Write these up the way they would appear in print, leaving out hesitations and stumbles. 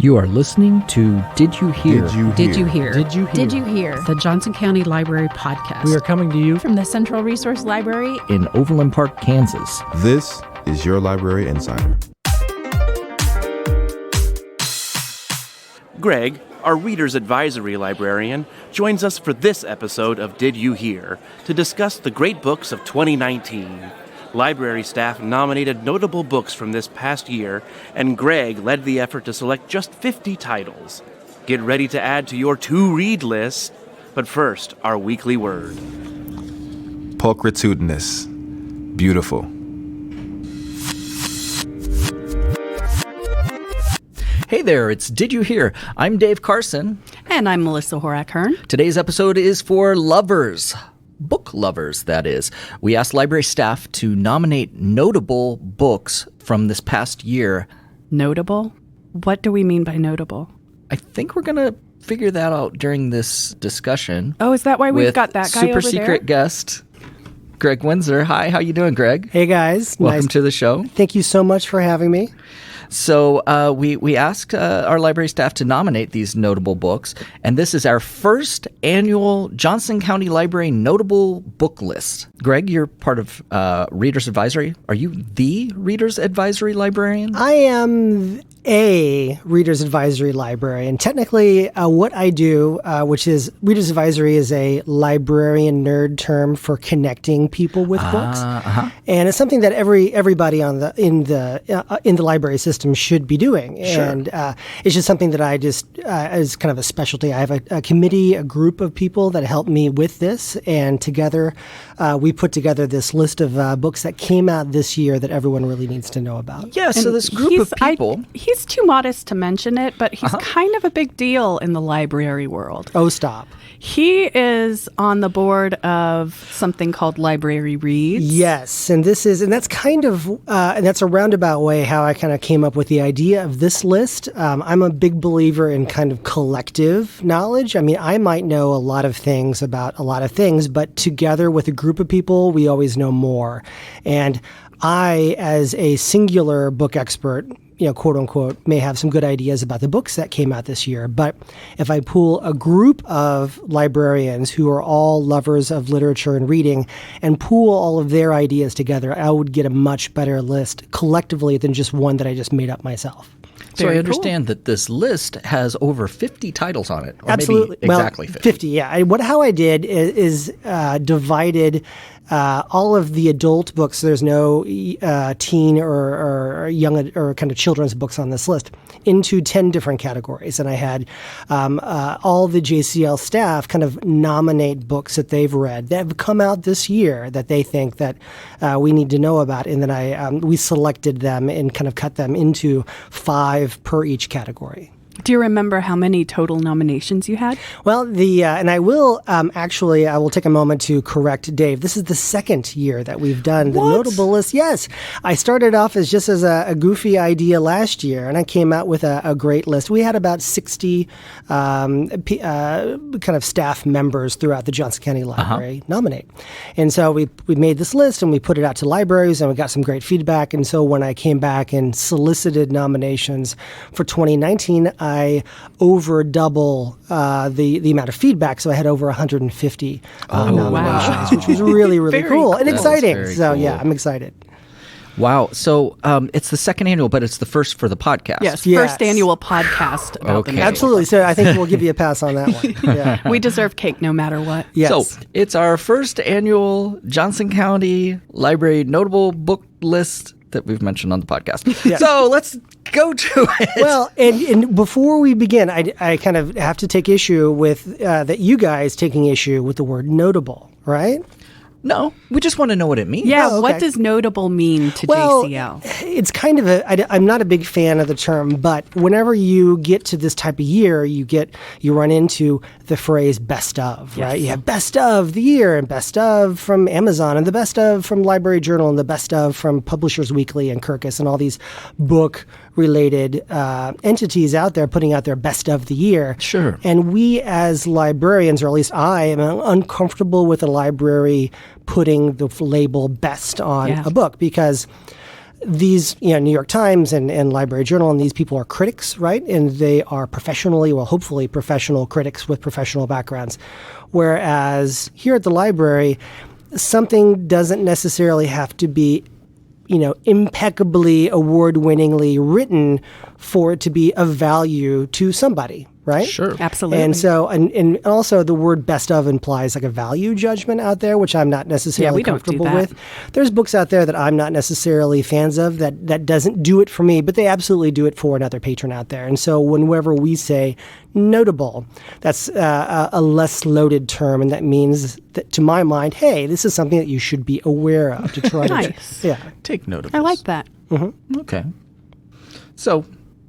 You are listening to Did You Hear? Did you hear? The Johnson County Library Podcast. We are coming to you from the Central Resource Library in Overland Park, Kansas. This is your Library Insider. Gregg, our Reader's Advisory Librarian, joins us for this episode of Did You Hear? To discuss the great books of 2019. Library staff nominated notable books from this past year, and Gregg led the effort to select just 50 titles. Get ready to add to your to-read list. But first, our weekly word. Pulchritudinous. Beautiful. Hey there, it's Did You Hear? I'm Dave Carson. And I'm Melissa Horak-Hearn. Today's episode is for lovers. Book lovers, that is. We asked library staff to nominate notable books from this past year. Notable? What do we mean by notable? I think we're going to figure that out during this discussion. Oh, is that why we've got that guy over there? Super secret guest, Gregg Winsor. Hi, how you doing, Gregg? Hey, guys. Welcome to the show. Thank you so much for having me. So we asked our library staff to nominate these notable books, and this is our first annual Johnson County Library Notable Book List. Gregg, you're part of Reader's Advisory. Are you the Reader's Advisory Librarian? I am a Reader's Advisory Librarian. Technically, what I do, which is Reader's Advisory, is a librarian nerd term for connecting people with books, and it's something that everybody in the library system should be doing. Sure. And it's just something that I just is kind of a specialty. I have a committee, a group of people that help me with this, and together we put together this list of books that came out this year that everyone really needs to know about. Yeah, so this group of people... He's too modest to mention it, but he's kind of a big deal in the library world. Oh, stop. He is on the board of something called Library Reads. Yes, and that's kind of, and that's a roundabout way how I kind of came up with the idea of this list. I'm a big believer in kind of collective knowledge. I mean, I might know a lot of things about a lot of things, but together with a group of people, we always know more. And I, as a singular book expert, quote unquote, may have some good ideas about the books that came out this year. But if I pool a group of librarians who are all lovers of literature and reading and pool all of their ideas together, I would get a much better list collectively than just one that I just made up myself. So I understand that this list has over 50 titles on it. Or Absolutely. Maybe exactly 50. 50, yeah. How I did is divided all of the adult books. There's no teen or young or kind of children's books on this list into 10 different categories. And I had all the JCL staff kind of nominate books that they've read that have come out this year that they think that we need to know about. And then we selected them and kind of cut them into 5 per each category. Do you remember how many total nominations you had? Well, and I will I will take a moment to correct Dave. This is the second year that we've done the notable list. Yes, I started off as a goofy idea last year, and I came out with a great list. We had about 60 kind of staff members throughout the Johnson County Library nominate, and so we made this list and we put it out to libraries, and we got some great feedback. And so when I came back and solicited nominations for 2019. I over double the amount of feedback, so I had over 150 nominations, which was really, really cool and exciting. So, cool. Yeah, I'm excited. Wow. So it's the second annual, but it's the first for the podcast. Yes, first annual podcast about the Absolutely. So I think we'll give you a pass on that one. Yeah. We deserve cake no matter what. Yes. So it's our first annual Johnson County Library Notable Book List that we've mentioned on the podcast. Yeah. So let's go to it. Well, and before we begin, I kind of have to take issue with that you guys taking issue with the word notable, right? No, we just want to know what it means. Yeah, what does notable mean to JCL? It's kind of I'm not a big fan of the term, but whenever you get to this type of year, you run into the phrase best of, right? You have best of the year and best of from Amazon and the best of from Library Journal and the best of from Publishers Weekly and Kirkus and all these book-related entities out there putting out their best of the year. Sure. And we as librarians, or at least I, am uncomfortable with a library putting the label best on a book because these, New York Times and Library Journal, and these people are critics, right? And they are hopefully professional critics with professional backgrounds. Whereas here at the library, something doesn't necessarily have to be, impeccably, award-winningly written for it to be of value to somebody, right? Sure. Absolutely. And so, and also the word best of implies like a value judgment out there, which I'm not necessarily we don't do comfortable that. with. There's books out there that I'm not necessarily fans of that doesn't do it for me, but they absolutely do it for another patron out there. And so whenever we say notable, that's a less loaded term, and that means that, to my mind, hey, this is something that you should be aware of to try Nice. to... Yeah. Take note of I this. like that. Okay. So,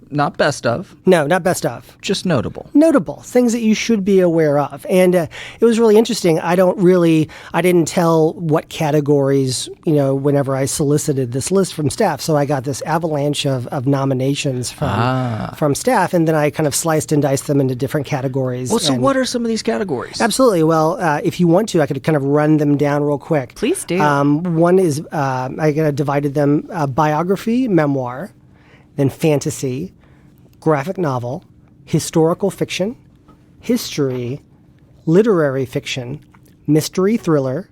not best of, No, not best of. just notable. Notable things that you should be aware of. And it was really interesting. I didn't tell what categories, whenever I solicited this list from staff. So I got this avalanche of nominations from staff, and then I kind of sliced and diced them into different categories. Well, so And- what are some of these categories? Absolutely. Well, if you want to, I could kind of run them down real quick. Please do. One is, I divided them biography, memoir, then fantasy, graphic novel, historical fiction, history, literary fiction, mystery thriller,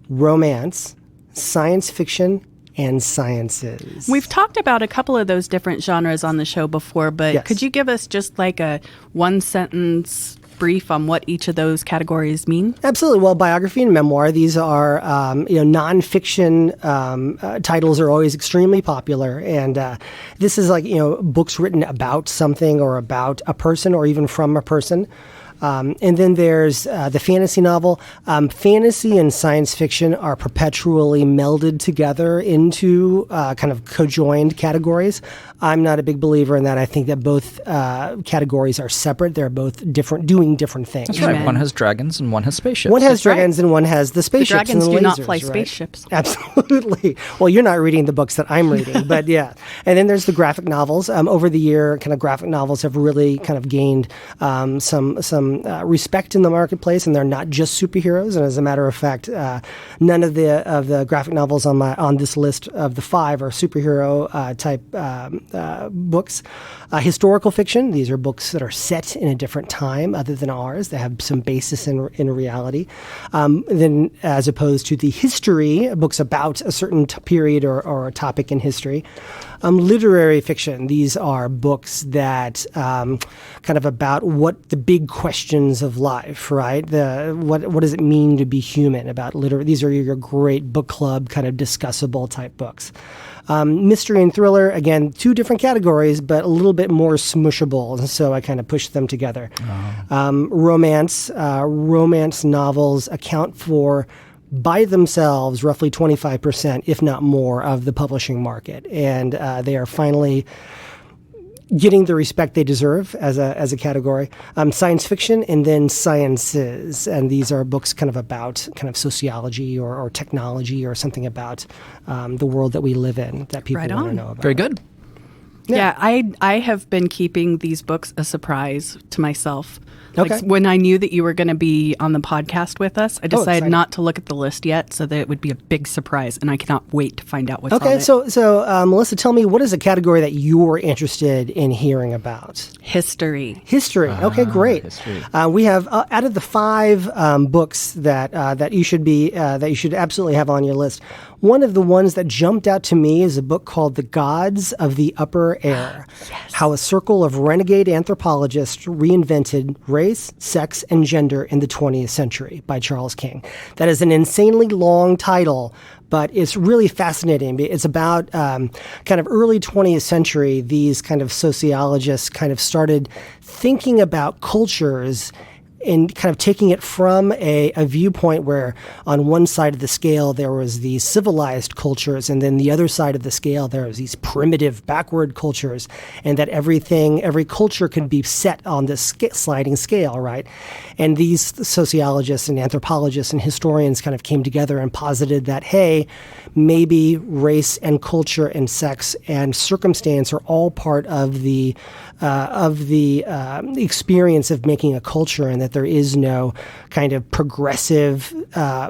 romance, science fiction, and sciences. We've talked about a couple of those different genres on the show before, but Yes. could you give us just like a one-sentence brief on what each of those categories mean? Absolutely. Well, biography and memoir, these are, nonfiction titles are always extremely popular. And this is like, books written about something or about a person or even from a person. And then there's the fantasy novel. Fantasy and science fiction are perpetually melded together into kind of cojoined categories. I'm not a big believer in that. I think that both categories are separate. They're both doing different things. That's right. Amen. One has dragons and one has spaceships. One has That's right. dragons and one has the The spaceships. dragons and the do not lasers, fly right? spaceships. Absolutely. Well, you're not reading the books that I'm reading, but yeah. And then there's the graphic novels. Over the year, kind of graphic novels have really kind of gained some respect in the marketplace, and they're not just superheroes. And as a matter of fact, none of the graphic novels on this list of the 5 are superhero type books. Historical fiction. These are books that are set in a different time other than ours. They have some basis in reality. Then, as opposed to the history books about a certain period or a topic in history. Literary fiction. These are books that kind of about what the big questions of life, right? What does it mean to be human? These are your great book club kind of discussable type books. Mystery and thriller, again, 2 different categories, but a little bit more smushable. And so I kind of pushed them together. Romance novels account for, by themselves, roughly 25%, if not more, of the publishing market. And they are finally getting the respect they deserve as a category. Science fiction and then sciences. And these are books kind of about kind of sociology or technology or something about the world that we live in that people Right want to on. know about. Very good. Yeah, I have been keeping these books a surprise to myself. Like, Okay. when I knew that you were going to be on the podcast with us, I decided exciting. not to look at the list yet so that it would be a big surprise, and I cannot wait to find out what's on Okay, it. so Melissa, tell me, what is a category that you're interested in hearing about? History. History. Okay, great. history. We have out of the 5 books that you should absolutely have on your list. One of the ones that jumped out to me is a book called "The Gods of the Upper Air: How a Circle of Renegade Anthropologists Reinvented Race, Sex, and Gender in the 20th Century" by Charles King. That is an insanely long title, but it's really fascinating. It's about kind of early 20th century. These kind of sociologists kind of started thinking about cultures and kind of taking it from a viewpoint where on one side of the scale there was these civilized cultures, and then the other side of the scale there was these primitive backward cultures, and that every culture could be set on this sliding scale, right? And these sociologists and anthropologists and historians kind of came together and posited that, hey, maybe race and culture and sex and circumstance are all part of the experience of making a culture, and that there is no kind of progressive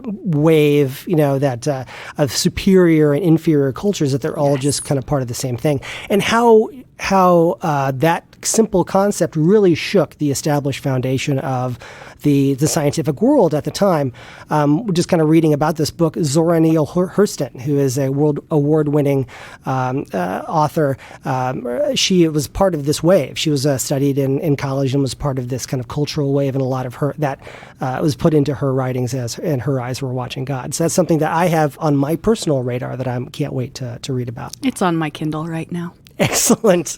wave, that of superior and inferior cultures, that they're all just kind of part of the same thing, and how that simple concept really shook the established foundation of the scientific world at the time. Just kind of reading about this book, Zora Neale Hurston, who is a world award-winning author, she was part of this wave. She was studied in college and was part of this kind of cultural wave, and a lot of her that was put into her writings and her eyes were watching God. So that's something that I have on my personal radar that I can't wait to read about. It's on my Kindle right now. Excellent.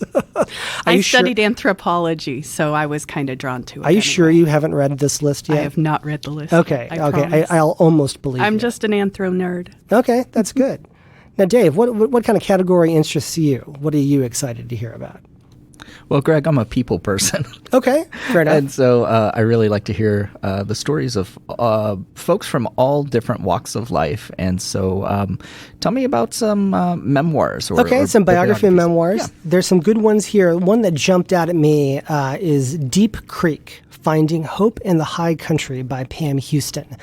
I studied anthropology, so I was kind of drawn to it. Are you sure you haven't read this list yet? I have not read the list. Okay. I'll almost believe I'm you. just an anthro nerd. Okay, that's good. Now, Dave, what kind of category interests you? What are you excited to hear about? Well, Greg, I'm a people person. Okay, fair enough. And so I really like to hear the stories of folks from all different walks of life. And so tell me about some memoirs. Or Some biography and memoirs. Yeah. There's some good ones here. One that jumped out at me is Deep Creek, Finding Hope in the High Country by Pam Houston.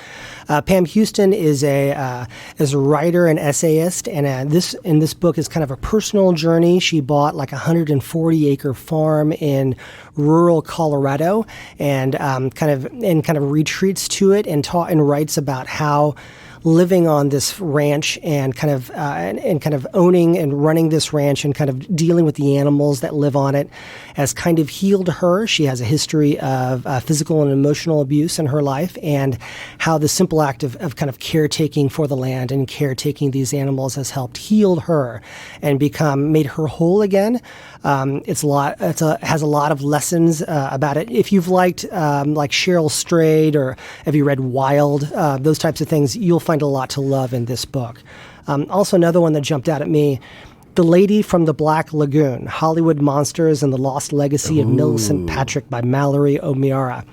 Pam Houston is a writer and essayist, and this book is kind of a personal journey. She bought like a 140-acre farm in rural Colorado, and kind of retreats to it and writes about how living on this ranch and kind of owning and running this ranch and kind of dealing with the animals that live on it has kind of healed her. She has a history of physical and emotional abuse in her life, and how the simple act of kind of caretaking for the land and caretaking these animals has helped heal her and made her whole again. Has a lot of lessons about it. If you've liked like Cheryl Strayed, or have you read Wild, those types of things, you'll find a lot to love in this book. Also, another one that jumped out at me, The Lady from the Black Lagoon, Hollywood Monsters and the Lost Legacy of Millicent Patrick by Mallory O'Meara.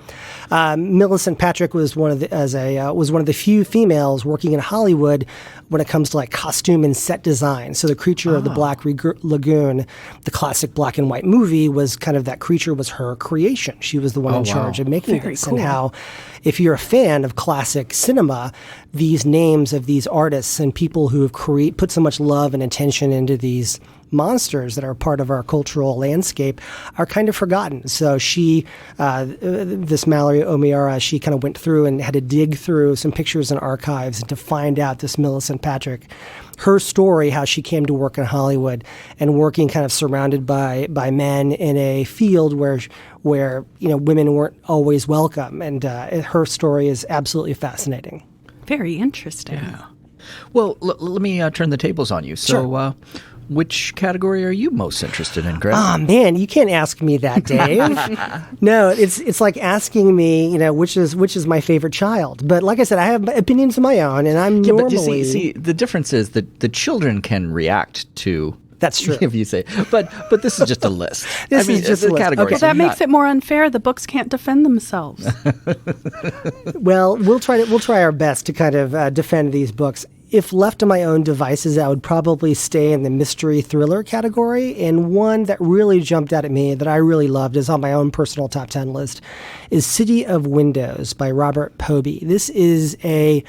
Millicent Patrick was one of the few females working in Hollywood when it comes to like costume and set design. So the creature of the Black Lagoon, the classic black and white movie, was kind of, that creature was her creation. She was the one in charge of making this. Cool. And how, if you're a fan of classic cinema, these names of these artists and people who have put so much love and attention into these monsters that are part of our cultural landscape are kind of forgotten. So she, this Mallory O'Meara, she kind of went through and had to dig through some pictures and archives and to find out this Millicent Patrick, her story, how she came to work in Hollywood and working kind of surrounded by men in a field where women weren't always welcome. And her story is absolutely fascinating. Very interesting. Yeah. Well, let me turn the tables on you. So, Sure. Which category are you most interested in, Greg? Oh, man, you can't ask me that, Dave. No, it's like asking me, which is my favorite child. But like I said, I have opinions of my own, and I'm normally... But you see, the difference is that the children can react to... That's true. If you say, but this is just a list. This is just a list. Category. Okay. Well, that makes it more unfair. The books can't defend themselves. Well, we'll try our best to kind of defend these books. If left to my own devices, I would probably stay in the mystery thriller category. And one that really jumped out at me that I really loved, is on my own personal top 10 list, is City of Windows by Robert Poby. This is a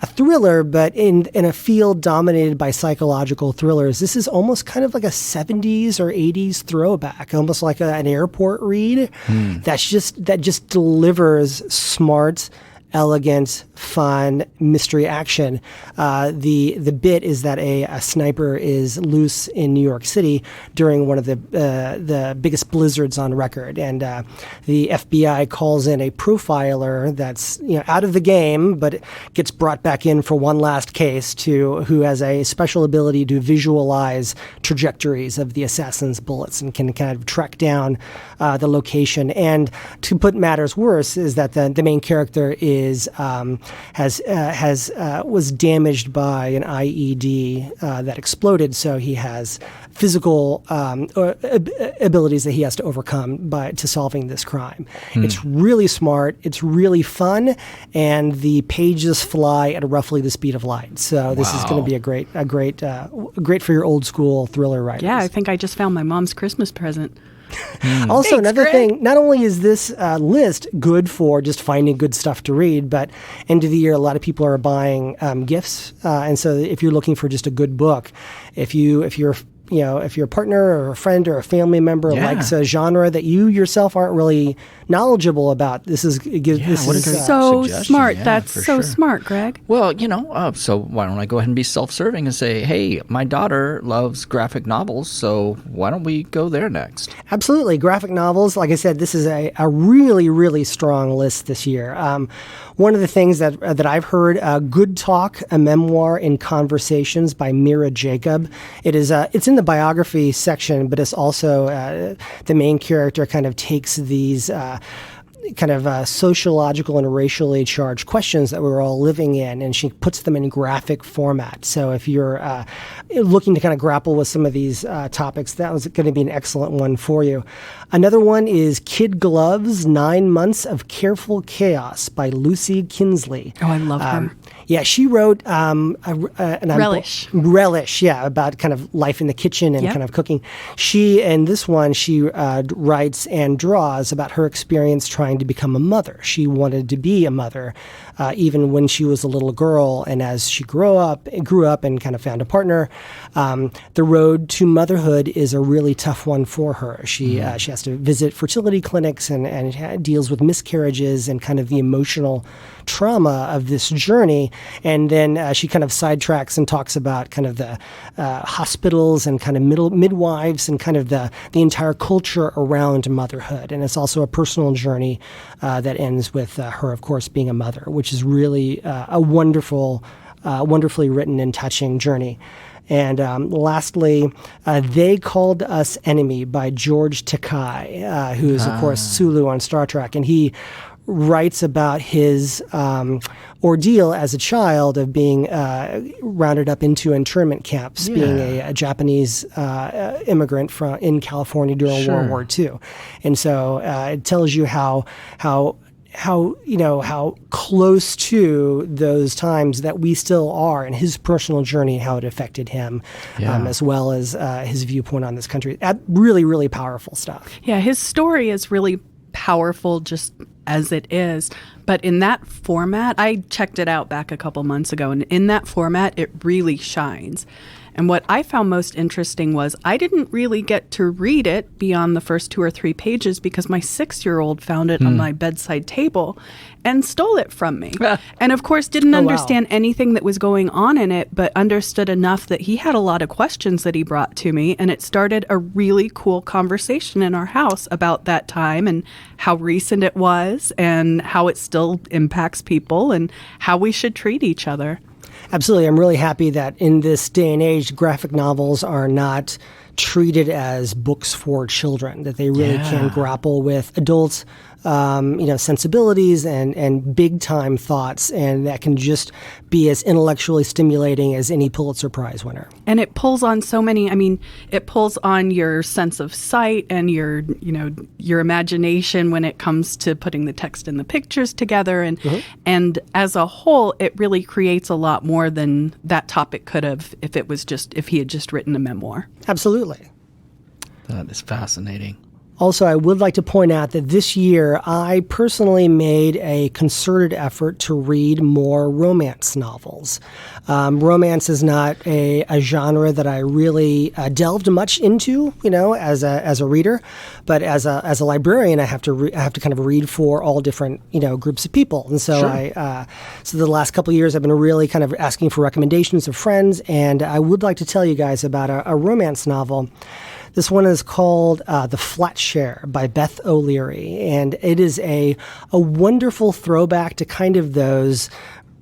thriller, but in a field dominated by psychological thrillers. This is almost kind of like a 70s or 80s throwback, almost like an airport read that just delivers smart, elegant, fun mystery action. The bit is that a sniper is loose in New York City during one of the biggest blizzards on record, and the FBI calls in a profiler that's out of the game, but gets brought back in for one last case, who has a special ability to visualize trajectories of the assassin's bullets and can kind of track down the location. And to put matters worse, is that the main character was damaged by an IED that exploded, so he has physical abilities that he has to overcome to solving this crime. It's really smart, it's really fun, and the pages fly at roughly the speed of light. So this is going to be a great for your old school thriller writers. Yeah, I think I just found my mom's Christmas present. Also, Thanks, another Greg. thing, not only is this list good for just finding good stuff to read, but end of the year, a lot of people are buying gifts. And so if you're looking for just a good book, if you're a partner or a friend or a family member Yeah. likes a genre that you yourself aren't really knowledgeable about, what a great So suggestion. smart. Yeah, That's for so sure. smart, Greg. Well, so why don't I go ahead and be self-serving and say, hey, my daughter loves graphic novels, so why don't we go there next? Absolutely. Graphic novels, like I said, this is a really, really strong list this year. One of the things that I've heard, Good Talk, a memoir in conversations by Mira Jacob. It's in the biography section, but it's also the main character kind of takes these sociological and racially charged questions that we're all living in, and she puts them in graphic format. So if you're looking to kind of grapple with some of these topics, that was going to be an excellent one for you. Another one is Kid Gloves, 9 Months of Careful Chaos by Lucy Kinsley. Oh, I love her. Yeah, she wrote Relish. Relish, yeah, about kind of life in the kitchen and Yep. kind of cooking. She writes and draws about her experience trying to become a mother. She wanted to be a mother even when she was a little girl, and as she grew up and kind of found a partner, the road to motherhood is a really tough one for her. She has to visit fertility clinics and deals with miscarriages and kind of the emotional trauma of this journey. And then she kind of sidetracks and talks about kind of the hospitals and kind of midwives and kind of the entire culture around motherhood. And it's also a personal journey that ends with her, of course, being a mother, which is really a wonderfully written and touching journey. And lastly, They Called Us Enemy by George Takei, who is, of course, Sulu on Star Trek. And he writes about his ordeal as a child of being rounded up into internment camps, being a Japanese immigrant in California during World War II. And so it tells you how close to those times that we still are, and his personal journey, how it affected him, as well as his viewpoint on this country. Really, really powerful stuff. Yeah, his story is really powerful just as it is. But in that format, I checked it out back a couple months ago, and in that format, it really shines. And what I found most interesting was I didn't really get to read it beyond the first 2 or 3 pages because my 6-year-old found it on my bedside table and stole it from me. And of course, didn't understand anything that was going on in it, but understood enough that he had a lot of questions that he brought to me. And it started a really cool conversation in our house about that time and how recent it was and how it still impacts people and how we should treat each other. Absolutely. I'm really happy that in this day and age, graphic novels are not treated as books for children, that they really can grapple with adults' sensibilities and big time thoughts, and that can just be as intellectually stimulating as any Pulitzer Prize winner. And it pulls on so many, it pulls on your sense of sight and your imagination when it comes to putting the text and the pictures together. And as a whole, it really creates a lot more than that topic could have if he had just written a memoir. Absolutely. That is fascinating. Also, I would like to point out that this year I personally made a concerted effort to read more romance novels. Romance is not a genre that I really delved much into, as a reader, but as a librarian, I have to kind of read for all different groups of people, and so so the last couple of years I've been really kind of asking for recommendations of friends, and I would like to tell you guys about a romance novel. This one is called The Flat Share by Beth O'Leary, and it is a wonderful throwback to kind of those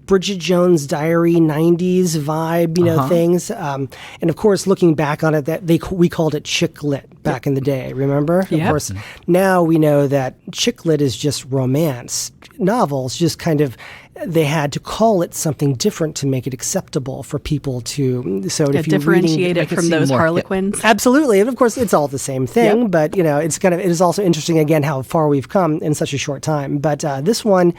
Bridget Jones' Diary 90s vibe, things. And of course, looking back on it, we called it chick lit back in the day, remember? Yep. Of course, now we know that chick lit is just romance novels, just kind of they had to call it something different to make it acceptable for people to. So Yeah, if you're differentiate reading, it from those Harlequins. absolutely, and of course it's all the same thing. But it is also interesting again how far we've come in such a short time. But this one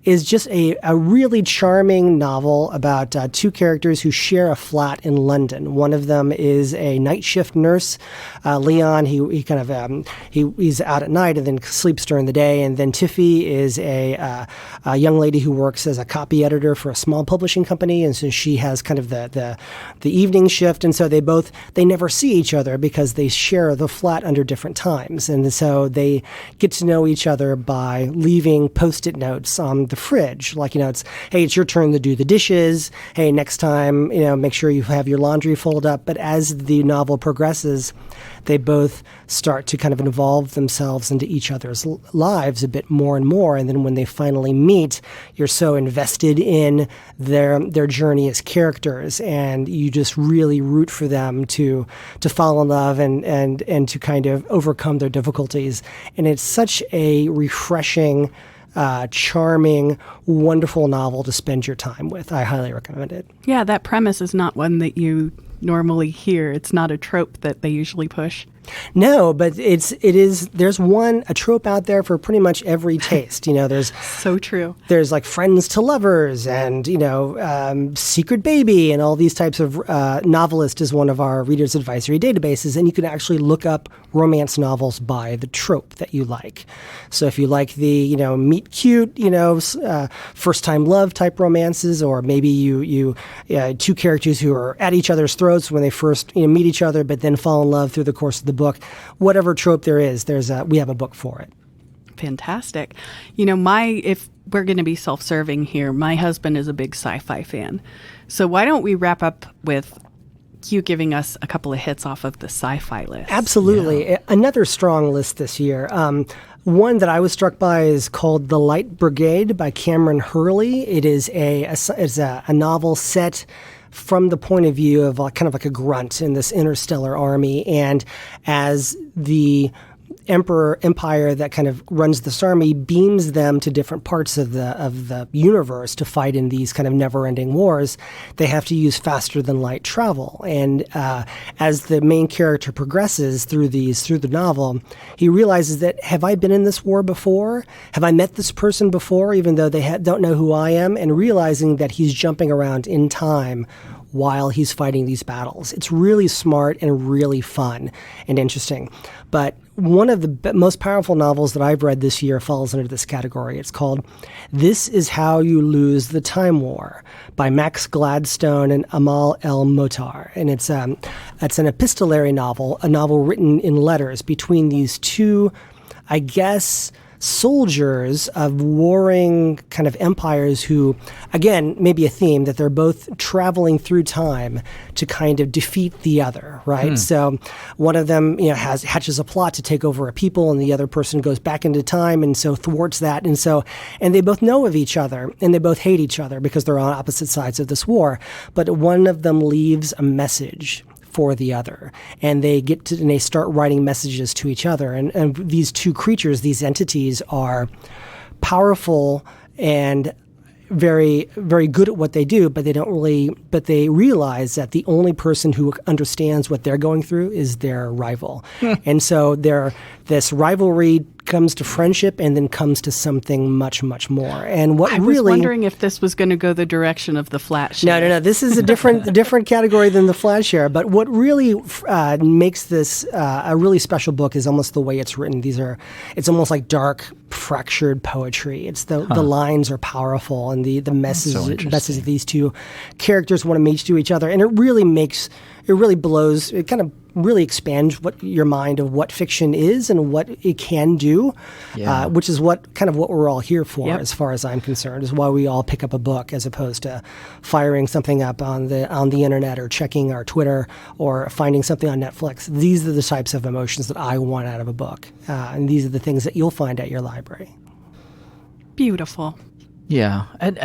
is just a really charming novel about two characters who share a flat in London. One of them is a night shift nurse, Leon. He's out at night and then sleeps during the day, and then Tiffy is a young lady who works as a copy editor for a small publishing company, and so she has kind of the evening shift, and so they never see each other because they share the flat under different times, and so they get to know each other by leaving post-it notes on the fridge, like it's hey, it's your turn to do the dishes. Hey, next time make sure you have your laundry folded up. But as the novel progresses, they both start to kind of involve themselves into each other's lives a bit more and more. And then when they finally meet, you're so invested in their journey as characters, and you just really root for them to fall in love and to kind of overcome their difficulties. And it's such a refreshing, charming, wonderful novel to spend your time with. I highly recommend it. Yeah, that premise is not one that you normally hear. It's not a trope that they usually push. No, but it is. There's a trope out there for pretty much every taste. There's so true. There's like friends to lovers, and secret baby, and all these types of. Novelist is one of our readers advisory databases, and you can actually look up romance novels by the trope that you like. So if you like the meet cute, first time love type romances, or maybe you two characters who are at each other's throats when they first meet each other, but then fall in love through the course of the book, whatever trope there is, we have a book for it. Fantastic. If we're going to be self-serving here, my husband is a big sci-fi fan. So why don't we wrap up with you giving us a couple of hits off of the sci-fi list? Absolutely. Yeah. Another strong list this year. One that I was struck by is called The Light Brigade by Cameron Hurley. It is a novel set from the point of view of kind of like a grunt in this interstellar army. And as the empire that kind of runs this army beams them to different parts of the universe to fight in these kind of never-ending wars, they have to use faster than light travel. And as the main character progresses through the novel, he realizes that, have I been in this war before? Have I met this person before, even though they don't know who I am? And realizing that he's jumping around in time while he's fighting these battles. It's really smart and really fun and interesting. But one of the most powerful novels that I've read this year falls into this category. It's called This Is How You Lose the Time War by Max Gladstone and Amal El Motar. And it's an epistolary novel, a novel written in letters between these two, I guess, soldiers of warring kind of empires who, again, maybe a theme that they're both traveling through time to kind of defeat the other, right? So one of them, hatches a plot to take over a people, and the other person goes back into time and so thwarts that. And they both know of each other, and they both hate each other because they're on opposite sides of this war. But one of them leaves a message for the other, and they start writing messages to each other. And these two creatures, these entities, are powerful and very, very good at what they do, but they realize that the only person who understands what they're going through is their rival. And so this rivalry comes to friendship and then comes to something much, much more. And I was wondering if this was going to go the direction of the flat share. No. This is a different category than the flat share. But what really makes this a really special book is almost the way it's written. It's almost like dark, fractured poetry. It's the lines are powerful, and the message of these two characters want to meet to each other, and it really kind of really expands your mind of what fiction is and what it can do, which is what we're all here for, as far as I'm concerned, is why we all pick up a book as opposed to firing something up on the internet or checking our Twitter or finding something on Netflix. These are the types of emotions that I want out of a book, and these are the things that you'll find at your library. Beautiful. Yeah, and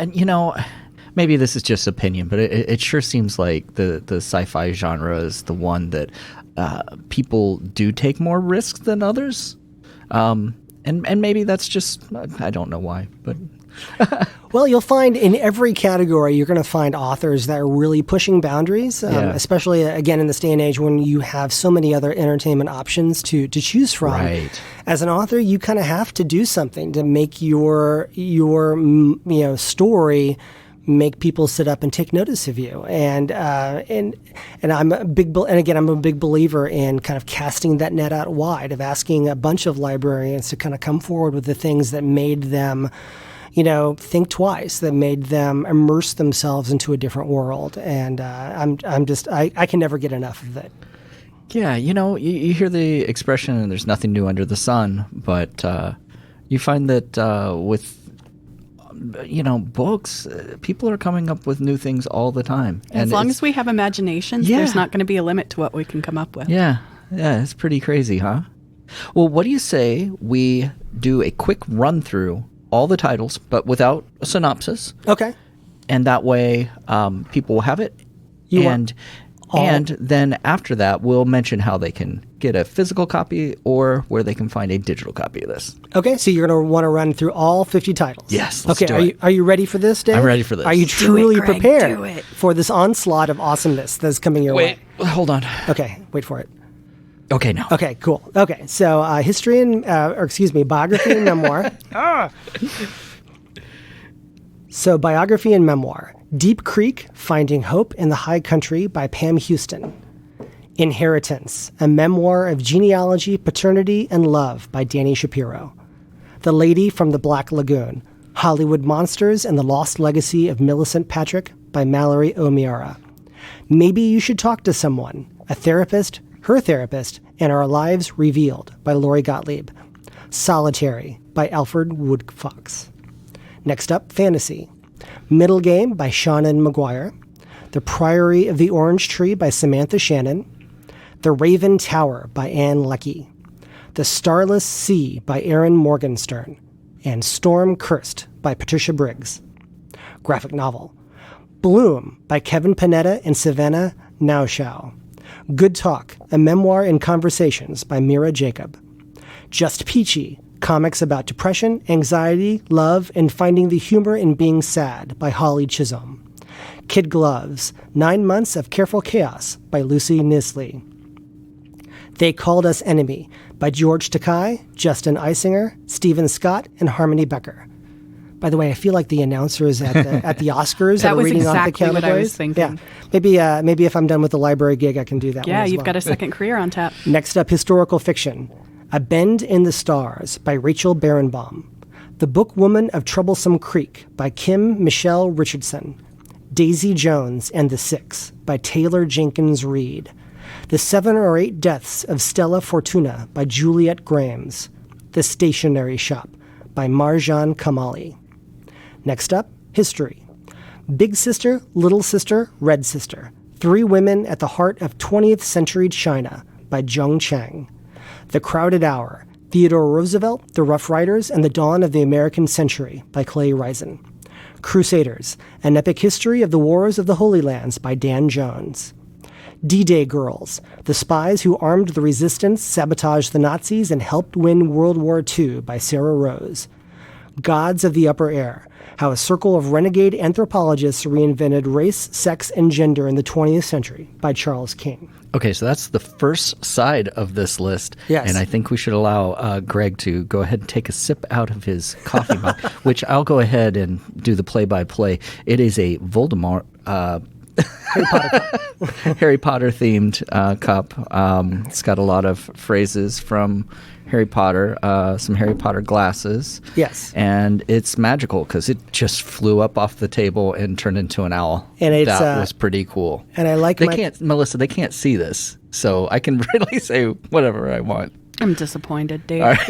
maybe this is just opinion, but it sure seems like the sci-fi genre is the one that people do take more risks than others. And maybe that's just, I don't know why, but... Well, you'll find in every category, you're going to find authors that are really pushing boundaries, especially, again, in this day and age when you have so many other entertainment options to choose from. Right. As an author, you kind of have to do something to make your story make people sit up and take notice of you. And I'm a big believer in kind of casting that net out wide, of asking a bunch of librarians to kind of come forward with the things that made them think twice, that made them immerse themselves into a different world. And I can never get enough of it. Yeah, you hear the expression, there's nothing new under the sun, but you find that with books, people are coming up with new things all the time. As long as we have imaginations, there's not going to be a limit to what we can come up with. Yeah, it's pretty crazy, huh? Well, what do you say we do a quick run through all the titles, but without a synopsis? Okay. And that way people will have it. And then after that, we'll mention how they can get a physical copy or where they can find a digital copy of this. Okay, so you're going to want to run through all 50 titles. Yes, let's do it. Are you ready for this, Dave? I'm ready for this. Are you truly Greg, prepared for this onslaught of awesomeness that's coming your way? Wait, hold on. Okay, wait for it. Okay, now. Okay, cool. Okay, so biography and memoir. So biography and memoir. Deep Creek, Finding Hope in the High Country by Pam Houston. Inheritance, a memoir of genealogy, paternity, and love by Danny Shapiro. The Lady from the Black Lagoon, Hollywood Monsters and the Lost Legacy of Millicent Patrick by Mallory O'Meara. Maybe You Should Talk to Someone, a therapist, her therapist, and Our Lives Revealed by Lori Gottlieb. Solitary by Alfred Wood Fox. Next up, fantasy. Middle Game by Shannon McGuire. The Priory of the Orange Tree by Samantha Shannon. The Raven Tower by Anne Leckie. The Starless Sea by Aaron Morgenstern. And Storm Cursed by Patricia Briggs. Graphic novel. Bloom by Kevin Panetta and Savannah Naushaw. Good Talk, a memoir and conversations by Mira Jacob. Just Peachy, comics about depression, anxiety, love, and finding the humor in being sad by Holly Chisholm. Kid Gloves, 9 Months of Careful Chaos by Lucy Nisley. They Called Us Enemy by George Takei, Justin Eisinger, Stephen Scott, and Harmony Becker. By the way, I feel like the announcers at the Oscars that are was reading off the exactly categories. what I was thinking. Yeah, maybe if I'm done with the library gig, I can do that. Yeah, one as you've well. got a second career on tap. Next up, historical fiction. A Bend in the Stars by Rachel Barenbaum. The Bookwoman of Troublesome Creek by Kim Michelle Richardson. Daisy Jones and the Six by Taylor Jenkins Reid. The 7 or 8 Deaths of Stella Fortuna by Juliet Grames. The Stationery Shop by Marjan Kamali. Next up, history. Big Sister, Little Sister, Red Sister. 3 Women at the Heart of 20th Century China by Zhong Chang. The Crowded Hour, Theodore Roosevelt, The Rough Riders, and the Dawn of the American Century by Clay Risen. Crusaders, An Epic History of the Wars of the Holy Lands by Dan Jones. D-Day Girls, The Spies Who Armed the Resistance, Sabotaged the Nazis, and Helped Win World War II by Sarah Rose. Gods of the Upper Air, How a Circle of Renegade Anthropologists Reinvented Race, Sex, and Gender in the 20th Century by Charles King. Okay, so that's the first side of this list. Yes. And I think we should allow Greg to go ahead and take a sip out of his coffee mug, which I'll go ahead and do the play-by-play. It is a Voldemort Harry Potter themed cup. It's got a lot of phrases from Harry Potter, some Harry Potter glasses. Yes. And it's magical because it just flew up off the table and turned into an owl. And it's, that was pretty cool. And I like Melissa, they can't see this, so I can really say whatever I want. I'm disappointed, Dave. All right.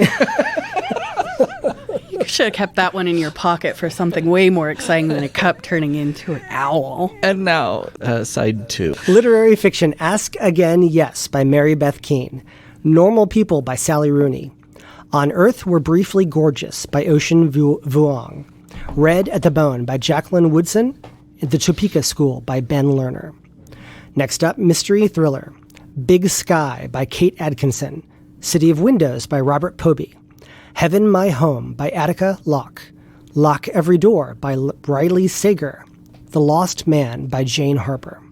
You should have kept that one in your pocket for something way more exciting than a cup turning into an owl. And now, side 2. Literary fiction. Ask Again, Yes by Mary Beth Keane. Normal People by Sally Rooney. On Earth We're Briefly Gorgeous by Ocean Vuong. Red at the Bone by Jacqueline Woodson. The Topeka School by Ben Lerner. Next up, mystery thriller. Big Sky by Kate Atkinson. City of Windows by Robert Poby. Heaven My Home by Attica Locke. Lock Every Door by Riley Sager. The Lost Man by Jane Harper.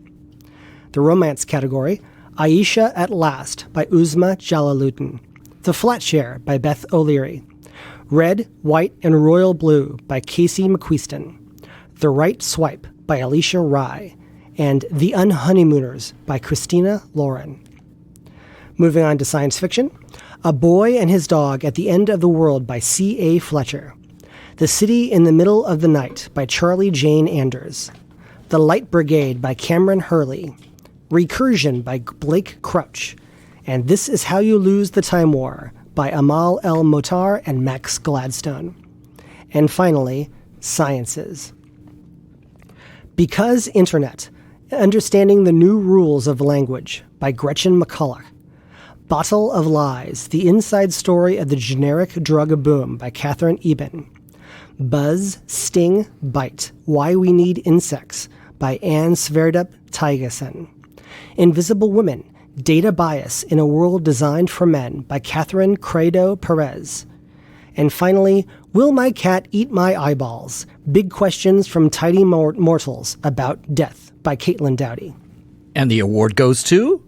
The romance category, Aisha at Last by Uzma Jalaluddin. The Flat Share by Beth O'Leary. Red, White, and Royal Blue by Casey McQuiston. The Right Swipe by Alicia Rye. And The Unhoneymooners by Christina Lauren. Moving on to science fiction, A Boy and His Dog at the End of the World by C.A. Fletcher. The City in the Middle of the Night by Charlie Jane Anders. The Light Brigade by Cameron Hurley. Recursion by Blake Crouch. And This Is How You Lose the Time War by Amal El Motar and Max Gladstone. And finally, Sciences. Because Internet, Understanding the New Rules of Language by Gretchen McCulloch. Bottle of Lies, The Inside Story of the Generic Drug Boom by Catherine Eben. Buzz, Sting, Bite, Why We Need Insects by Anne Sverdrup Tygeson. Invisible Women, Data Bias in a World Designed for Men by Catherine Credo Perez. And finally, Will My Cat Eat My Eyeballs? Big Questions from Tidy Mortals About Death by Caitlin Dowdy. And the award goes to?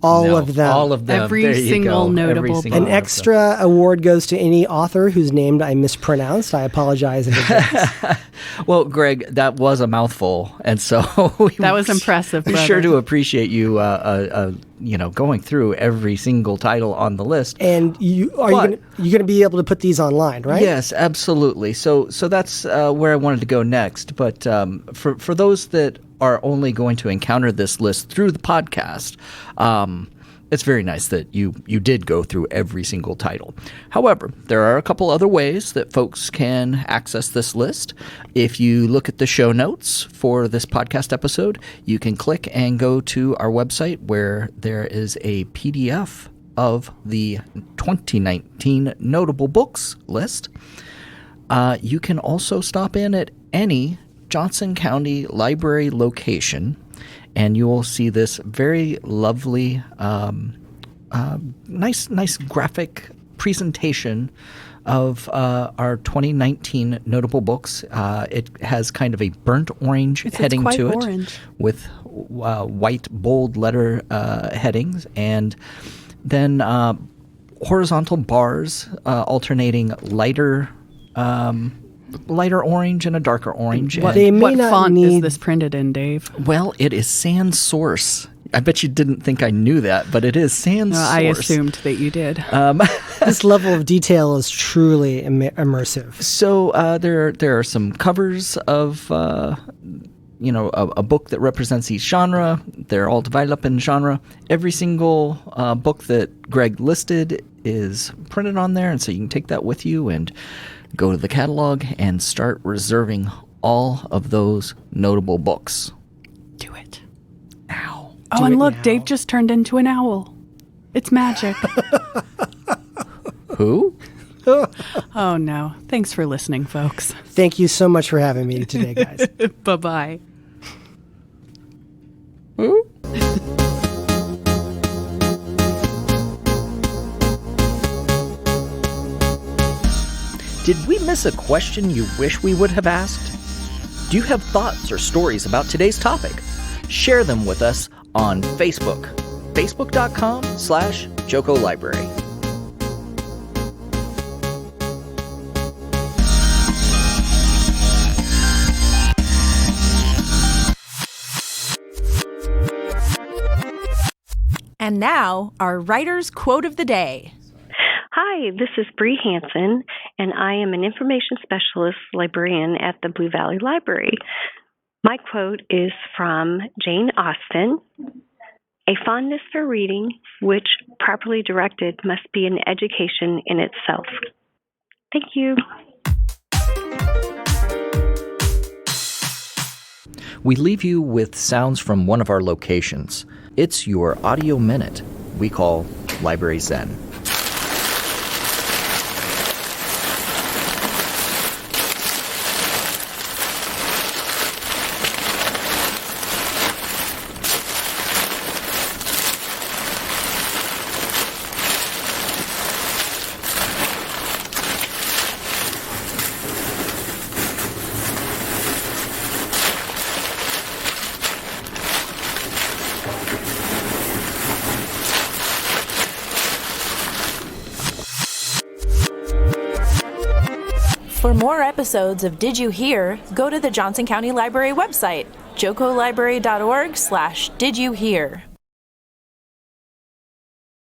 All of them. All of them. Every There you single go. notable Every book. single An one of them. extra award goes to any author whose name I mispronounced. I apologize in advance. Well, Greg, that was a mouthful, and so That was impressive, We brother. sure do appreciate you, going through every single title on the list. And you're going to be able to put these online, right? Yes, absolutely. So that's where I wanted to go next. But for those that are only going to encounter this list through the podcast, it's very nice that you did go through every single title. However, there are a couple other ways that folks can access this list. If you look at the show notes for this podcast episode, you can click and go to our website where there is a PDF of the 2019 notable books list. You can also stop in at any Johnson County Library location, and you will see this very lovely, nice graphic presentation of our 2019 notable books. It has kind of a burnt orange heading quite to orange. it with white bold letter headings, and then horizontal bars alternating lighter orange and a darker orange. What, They may what not font is need- this printed in, Dave? Well, it is sans source. I bet you didn't think I knew that, but it is sans No, source. I assumed that you did. This level of detail is truly immersive. So there are some covers of a book that represents each genre. They're all divided up in genre. Every single book that Greg listed is printed on there, and so you can take that with you and go to the catalog and start reserving all of those notable books. Do it. Ow. Oh, and look, Dave just turned into an owl. It's magic. Who? Oh, no. Thanks for listening, folks. Thank you so much for having me today, guys. Bye-bye. Who? Did we miss a question you wish we would have asked? Do you have thoughts or stories about today's topic? Share them with us on Facebook. Facebook.com/Joko Library. And now, our writer's quote of the day. Hi, this is Bree Hansen, and I am an information specialist librarian at the Blue Valley Library. My quote is from Jane Austen. A fondness for reading, which properly directed must be an education in itself. Thank you. We leave you with sounds from one of our locations. It's your audio minute we call Library Zen. For more episodes of Did You Hear, go to the Johnson County Library website, jocolibrary.org/didyouhear.